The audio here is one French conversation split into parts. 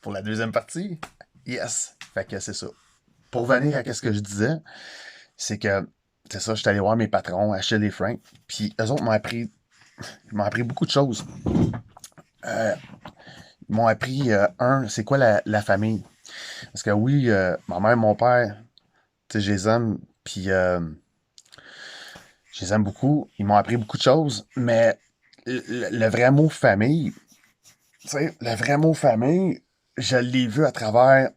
pour la deuxième partie. Yes! Fait que c'est ça. Pour venir à ce que je disais, c'est que, c'est ça, je suis allé voir mes patrons, Achille et Frank, puis eux autres m'ont appris beaucoup de choses. Euh, Ils m'ont appris, c'est quoi la famille. Parce que oui, ma mère et mon père, tu sais, je les aime, puis je les aime beaucoup. Ils m'ont appris beaucoup de choses, mais le vrai mot famille, tu sais, le vrai mot famille, je l'ai vu à travers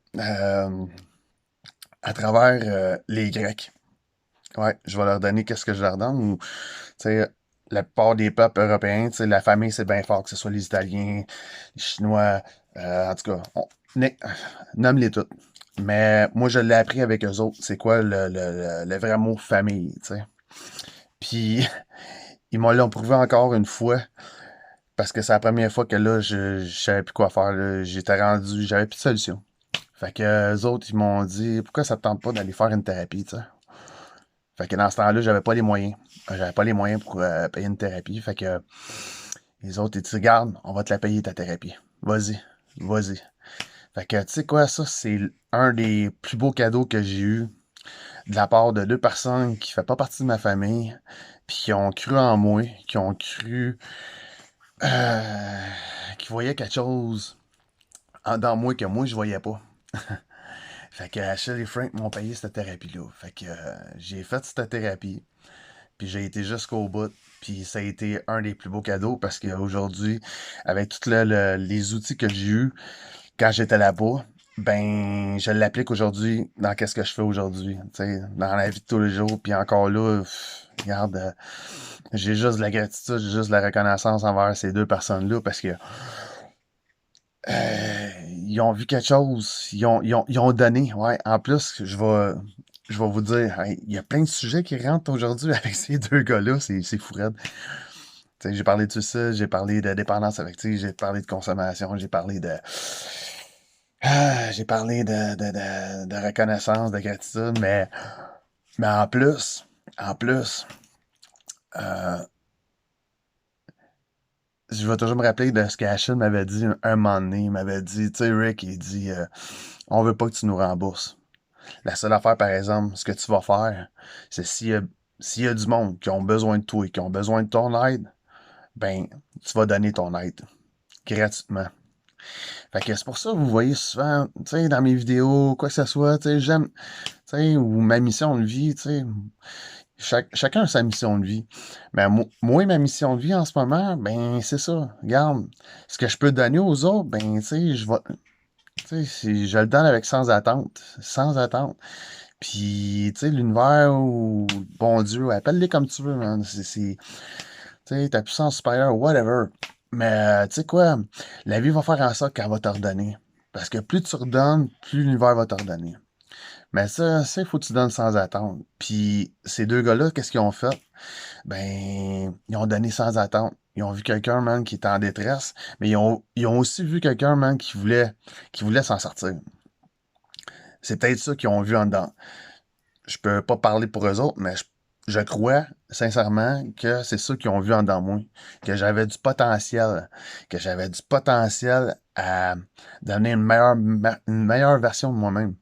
les Grecs. Ouais, je vais leur donner qu'est-ce que je leur donne. Ou, tu sais, la plupart des peuples européens, tu sais, la famille, c'est bien fort, que ce soit les Italiens, les Chinois, en tout cas, nomme-les toutes. Mais moi, je l'ai appris avec eux autres. C'est quoi le vrai mot famille, tu sais. Puis, ils m'ont l'ont prouvé encore une fois, parce que c'est la première fois que là, je savais plus quoi faire, là. J'étais rendu, j'avais plus de solution. Fait que eux autres, ils m'ont dit, pourquoi ça te tente pas d'aller faire une thérapie, tu sais. Fait que dans ce temps-là, j'avais pas les moyens. J'avais pas les moyens pour payer une thérapie. Fait que les autres, ils disent, regarde, on va te la payer ta thérapie. Vas-y, vas-y. Fait que tu sais quoi, ça, c'est un des plus beaux cadeaux que j'ai eu de la part de deux personnes qui ne font pas partie de ma famille, puis qui ont cru en moi, qui ont cru, euh, qui voyaient quelque chose dans moi que moi, je voyais pas. Fait que Achille et Frank m'ont payé cette thérapie-là. Fait que j'ai fait cette thérapie. Puis j'ai été jusqu'au bout. Puis ça a été un des plus beaux cadeaux parce qu'aujourd'hui, avec tous les outils que j'ai eus quand j'étais là-bas, ben je l'applique aujourd'hui dans qu'est-ce que je fais aujourd'hui, tu sais, dans la vie de tous les jours. Puis encore là, regarde, j'ai juste de la gratitude, j'ai juste de la reconnaissance envers ces deux personnes-là parce que ils ont vu quelque chose, ils ont donné. Ouais, en plus, je vais vous dire, hey, il y a plein de sujets qui rentrent aujourd'hui avec ces deux gars-là, c'est fou raide. Tu sais, j'ai parlé de tout ça, j'ai parlé de dépendance affective, j'ai parlé de consommation, j'ai parlé de reconnaissance, de gratitude, mais en plus, euh, je vais toujours me rappeler de ce qu'Achille m'avait dit un moment donné. Il m'avait dit, tu sais, Rick, il dit, on veut pas que tu nous rembourses. La seule affaire, par exemple, ce que tu vas faire, c'est s'il y a du monde qui ont besoin de toi et qui ont besoin de ton aide, ben, tu vas donner ton aide gratuitement. Fait que c'est pour ça que vous voyez souvent, tu sais, dans mes vidéos, quoi que ce soit, tu sais, tu sais, ou ma mission de vie, tu sais, chacun a sa mission de vie. Mais moi, ma mission de vie en ce moment, ben, c'est ça. Regarde, ce que je peux donner aux autres, ben, tu sais, tu sais, je le donne avec sans attente. Sans attente. Puis, tu sais, l'univers ou bon Dieu, appelle-les comme tu veux, man. Tu sais, ta puissance supérieure, whatever. Mais, tu sais quoi, la vie va faire en sorte qu'elle va te redonner. Parce que plus tu redonnes, plus l'univers va te redonner. Mais ça, il faut que tu donnes sans attendre. Puis, ces deux gars-là, qu'est-ce qu'ils ont fait? Ben, ils ont donné sans attente. Ils ont vu quelqu'un, man, qui était en détresse, mais ils ont aussi vu quelqu'un, man, qui voulait s'en sortir. C'est peut-être ça qu'ils ont vu en dedans. Je peux pas parler pour eux autres, mais je crois sincèrement que c'est ça qu'ils ont vu en dedans de moi. Que j'avais du potentiel. Que j'avais du potentiel à donner une meilleure version de moi-même.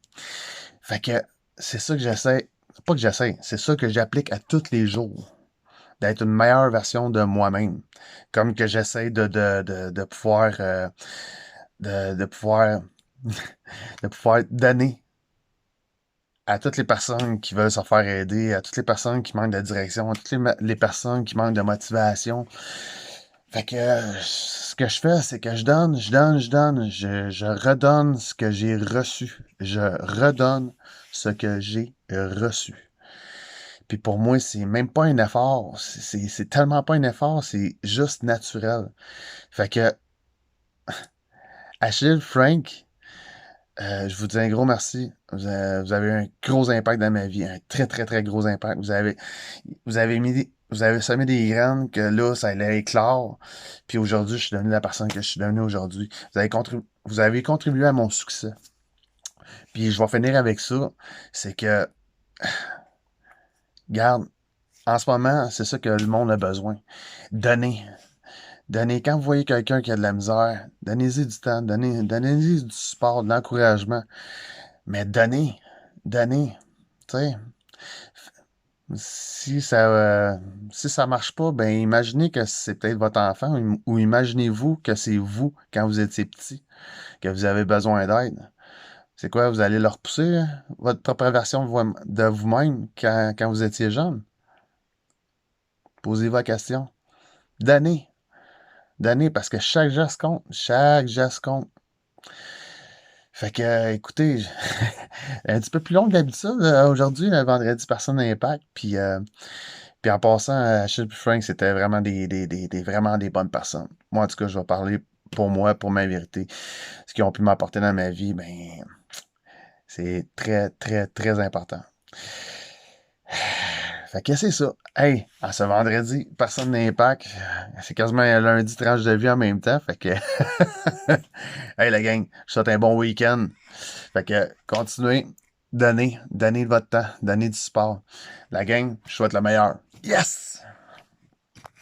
Fait que c'est ça que j'essaie. Pas que j'essaie, c'est ça que j'applique à tous les jours. D'être une meilleure version de moi-même. Comme que j'essaie de pouvoir de pouvoir de pouvoir donner à toutes les personnes qui veulent se faire aider, à toutes les personnes qui manquent de direction, à toutes les personnes qui manquent de motivation. Fait que ce que je fais, c'est que je donne, je donne, je donne, je redonne ce que j'ai reçu. Je redonne ce que j'ai reçu. Puis pour moi, c'est même pas un effort. C'est tellement pas un effort, c'est juste naturel. Fait que Achille, Frank, je vous dis un gros merci. Vous avez eu un gros impact dans ma vie, un très, très, très gros impact. Vous avez semé des graines que là, ça allait éclore. Puis aujourd'hui, je suis devenu la personne que je suis devenu aujourd'hui. Vous avez contribué à mon succès. Puis je vais finir avec ça. C'est que, garde, en ce moment, c'est ça que le monde a besoin. Donner. Donnez, quand vous voyez quelqu'un qui a de la misère, donnez-y du temps, donnez-y du support, de l'encouragement. Mais donnez, tu sais. Si ça, si ça marche pas, ben imaginez que c'est peut-être votre enfant ou imaginez-vous que c'est vous quand vous étiez petit, que vous avez besoin d'aide. C'est quoi, vous allez leur pousser votre propre version de vous-même quand vous étiez jeune? Posez-vous la question. Donnez, donnez parce que chaque geste compte, chaque geste compte. Fait que, écoutez, un petit peu plus long que d'habitude aujourd'hui, le vendredi Personne Impact, puis en passant, Achille et Frank, c'était vraiment vraiment des bonnes personnes. Moi, en tout cas, je vais parler pour moi, pour ma vérité. Ce qu'ils ont pu m'apporter dans ma vie, ben, c'est très, très, très important. Fait que c'est ça. Hey, à ce vendredi, personne d'impact. C'est quasiment un lundi tranche de vie en même temps. Fait que, hey la gang, je souhaite un bon week-end. Fait que, continuez, donnez de votre temps, donnez du support. La gang, je souhaite le meilleur. Yes!